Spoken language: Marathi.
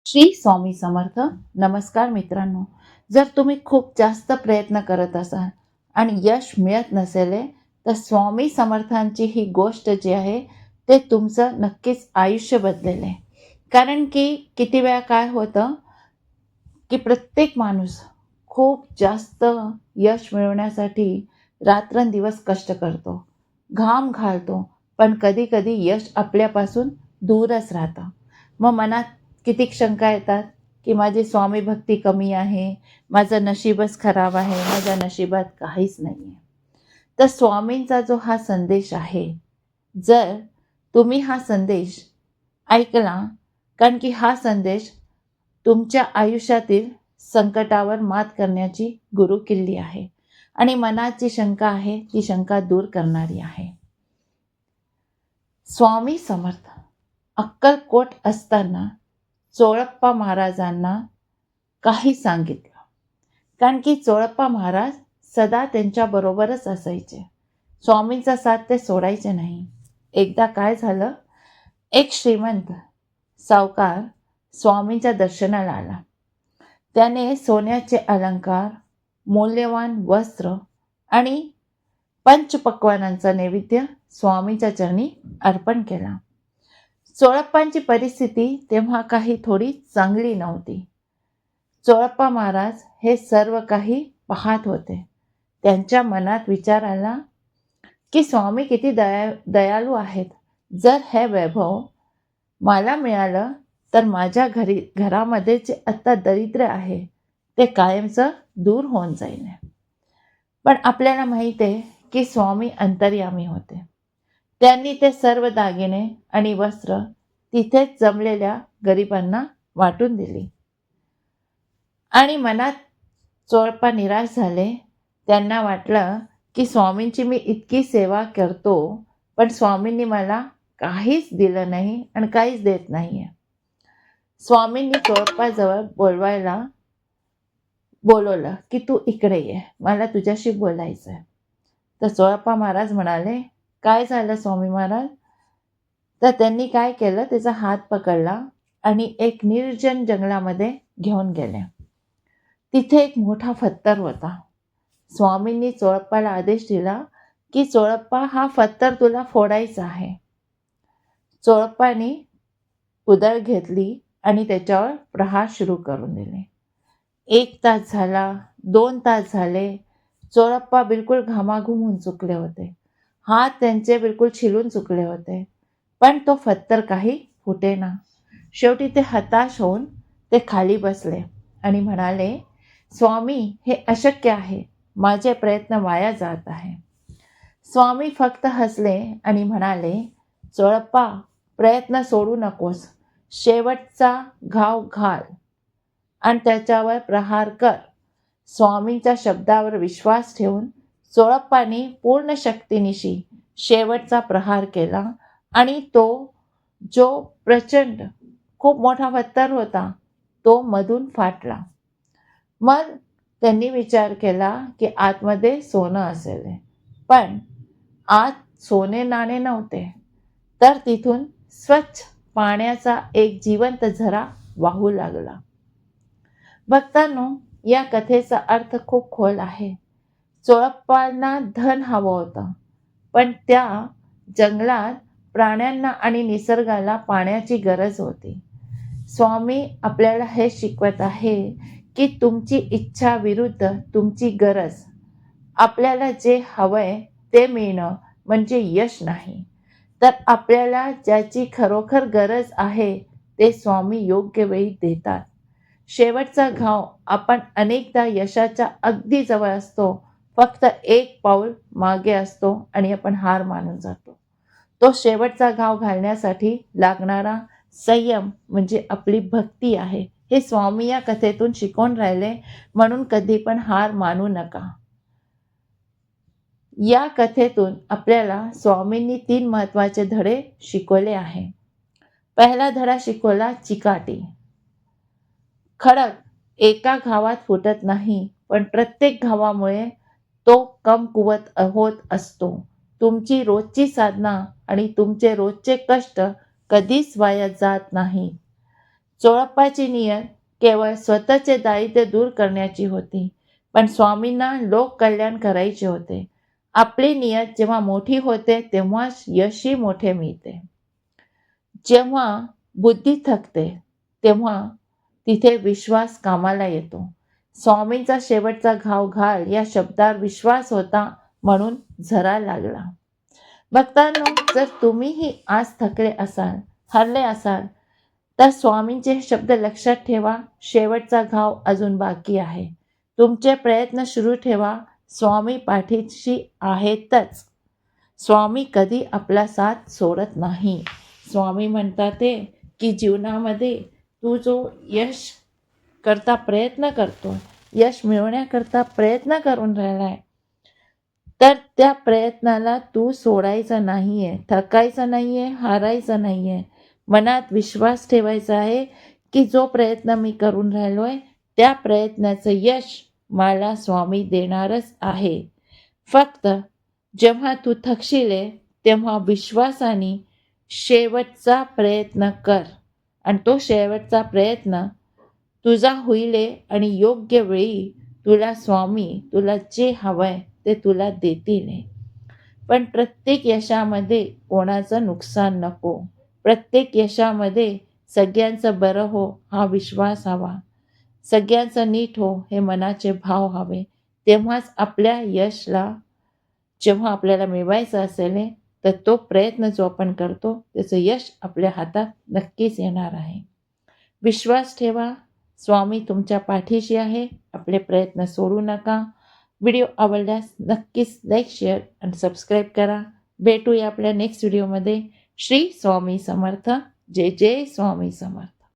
श्री स्वामी समर्थ. नमस्कार मित्रांनो. जर तुम्ही खूप जास्त प्रयत्न करत असाल आणि यश मिळत नसेल तर स्वामी समर्थांची ही गोष्ट जी आहे ते तुमचं नक्कीच आयुष्य बदलेल आहे. कारण की किती वेळा काय होतं की प्रत्येक माणूस खूप जास्त यश मिळवण्यासाठी रात्रंदिवस कष्ट करतो, घाम घालतो, पण कधी कधी यश आपल्यापासून दूरच राहतं. मग मनात किती शंका येतात की माझी स्वामी भक्ती कमी आहे, माझं नशीबच खराब आहे, माझ्या नशिबात काहीच नाही आहे. तर स्वामींचा जो हा संदेश आहे, जर तुम्ही हा संदेश ऐकला, कारण की हा संदेश तुमच्या आयुष्यातील संकटावर मात करण्याची गुरुकिल्ली आहे आणि मनात जी शंका आहे ती शंका दूर करणारी आहे. स्वामी समर्थ अक्कलकोट असताना चोळप्पा महाराजांना काही सांगितलं, कारण की चोळप्पा महाराज सदा त्यांच्याबरोबरच असायचे. स्वामींचा साथ ते सोडायचे नाही. एकदा काय झालं, एक श्रीमंत सावकार स्वामींच्या दर्शनाला आला. त्याने सोन्याचे अलंकार, मौल्यवान वस्त्र आणि पंचपक्वानांचा नैवेद्य स्वामींच्या चरणी अर्पण केला. चोळप्पांची परिस्थिती तेव्हा काही थोडी चांगली नव्हती. चोळप्पा महाराज हे सर्व काही पाहत होते. त्यांच्या मनात विचार आला की स्वामी किती दयाळू आहेत. जर हे वैभव मला मिळालं तर माझ्या घरामध्ये जे आता दरिद्र आहे ते कायमचं दूर होऊन जाईल. पण आपल्याला माहित आहे की स्वामी अंतर्यामी होते. त्यांनी ते सर्व दागिने आणि वस्त्र तिथेच जमलेल्या गरिबांना वाटून दिली आणि मनात चोळप्पा निराश झाले. त्यांना वाटलं की स्वामींची मी इतकी सेवा करतो पण स्वामींनी मला काहीच दिलं नाही आणि काहीच देत नाहीये. स्वामींनी चोळप्पाजवळ बोलवलं की तू इकडे ये, मला तुझ्याशी बोलायचं आहे. तर चोळप्पा महाराज म्हणाले, काय झालं स्वामी महाराज? तर त्यांनी काय केलं, त्याचा हात पकडला आणि एक निर्जन जंगलामध्ये घेऊन गेले. तिथे एक मोठा पत्थर होता. स्वामींनी चोळप्पाला आदेश दिला की चोळप्पा हा पत्थर तुला फोडायचा आहे. चोळप्पाने उदळ घेतली आणि त्याच्यावर प्रहार सुरू करून दिले. 1 तास झाला, 2 तास झाले. चोळप्पा बिलकुल घामाघूम चुकले होते. हात त्यांचे बिलकुल छिलून चुकले होते. पण तो पत्थर काही फुटेना. शेवटी ते हताश होऊन ते खाली बसले आणि म्हणाले, स्वामी हे अशक्य आहे, माझे प्रयत्न वाया जात आहे. स्वामी फक्त हसले आणि म्हणाले, चोळप्पा प्रयत्न सोडू नकोस, शेवटचा घाव घाल आणि त्याच्यावर प्रहार कर. स्वामींच्या शब्दावर विश्वास ठेवून चोळप्पाने पूर्ण शक्तीनिशी शेवटचा प्रहार केला आणि तो जो प्रचंड खूप मोठा पत्थर होता तो मधून फाटला. मग त्यांनी विचार केला की आतमध्ये सोनं असेल, पण आत सोने नाणे नव्हते. तर तिथून स्वच्छ पाण्याचा एक जिवंत झरा वाहू लागला. भक्तांनो, या कथेचा अर्थ खूप खोल आहे. चोळप्पांना धन हवं होतं, पण त्या जंगलात प्राण्यांना आणि निसर्गाला पाण्याची गरज होती. स्वामी आपल्याला हे शिकवत आहे की तुमची इच्छा विरुद्ध तुमची गरज. आपल्याला जे हवंय ते मिळणं म्हणजे यश नाही, तर आपल्याला ज्याची खरोखर गरज आहे ते स्वामी योग्य वेळी देतात. शेवटचा घाव आपण अनेकदा यशाच्या अगदी जवळ असतो, फक्त एक पाऊल मागे असतो आणि आपण हार मानून जातो. तो शेवटचा घाव घालण्यासाठी लागणारा संयम म्हणजे आपली भक्ती आहे. हे स्वामी या कथेतून शिकवून राहिले, म्हणून कधी पण हार मानू नका. या कथेतून आपल्याला स्वामींनी 3 महत्त्वाचे धडे शिकवले आहे. पहिला धडा शिकवला चिकाटी. खडक एका घावात फुटत नाही, पण प्रत्येक घावामुळे तो कमकुवत होत असतो. तुमची रोजची साधना आणि तुमचे रोजचे कष्ट कधीच वाया जात नाही. चोळप्पाची नियत केवळ स्वतःचे दारिद्र्य दूर करण्याची होती, पण स्वामींना लोक कल्याण करायचे होते. आपली नियत जेव्हा मोठी होते तेव्हाच यशही मोठे मिळते. जेव्हा बुद्धी थकते तेव्हा तिथे विश्वास कामाला येतो. स्वामींचा शेवटचा घाव घाल या शब्दावर विश्वास होता म्हणून झरा लागला. भक्तांनो, जर तुम्हीही आज थकले असाल, हरले असाल, तर स्वामींचे शब्द लक्षात ठेवा. शेवटचा घाव अजून बाकी आहे. तुमचे प्रयत्न सुरू ठेवा. स्वामी पाठीशी आहेतच. स्वामी कधी आपला साथ सोडत नाही. स्वामी म्हणतात ते की जीवनामध्ये तू जो यश करता प्रयत्न करतो, यश मिळवण्याकरता प्रयत्न करून राहिलाय, तर त्या प्रयत्नाला तू सोडायचं नाहीये, थकायचं नाहीये, हारायचं नाहीये. मनात विश्वास ठेवायचा आहे की जो प्रयत्न मी करून राहिलोय त्या प्रयत्नाचं यश मला स्वामी देणारच आहे. फक्त जेव्हा तू थकशीले तेव्हा विश्वासाने शेवटचा प्रयत्न कर आणि तो शेवटचा प्रयत्न तुझा होईले आणि योग्य वेळी तुला स्वामी तुला जे हवंय ते तुला देतील. पण प्रत्येक यशामध्ये कोणाचं नुकसान नको. प्रत्येक यशामध्ये सगळ्यांचं बरं हो हा विश्वास हवा. सगळ्यांचं नीट हो हे मनाचे भाव हवे. तेव्हाच आपल्या यशला जेव्हा आपल्याला मिळवायचं असेल तर तो प्रयत्न जो आपण करतो त्याचं यश आपल्या हातात नक्कीच येणार आहे. विश्वास ठेवा. स्वामी तुमच्या पाठीशी आहे. आपले प्रयत्न सोडू नका. व्हिडिओ आवडल्यास नक्कीच लाईक, शेअर आणि सबस्क्राईब करा. भेटूया आपल्या नेक्स्ट व्हिडिओमध्ये. श्री स्वामी समर्थ. जय जय स्वामी समर्थ.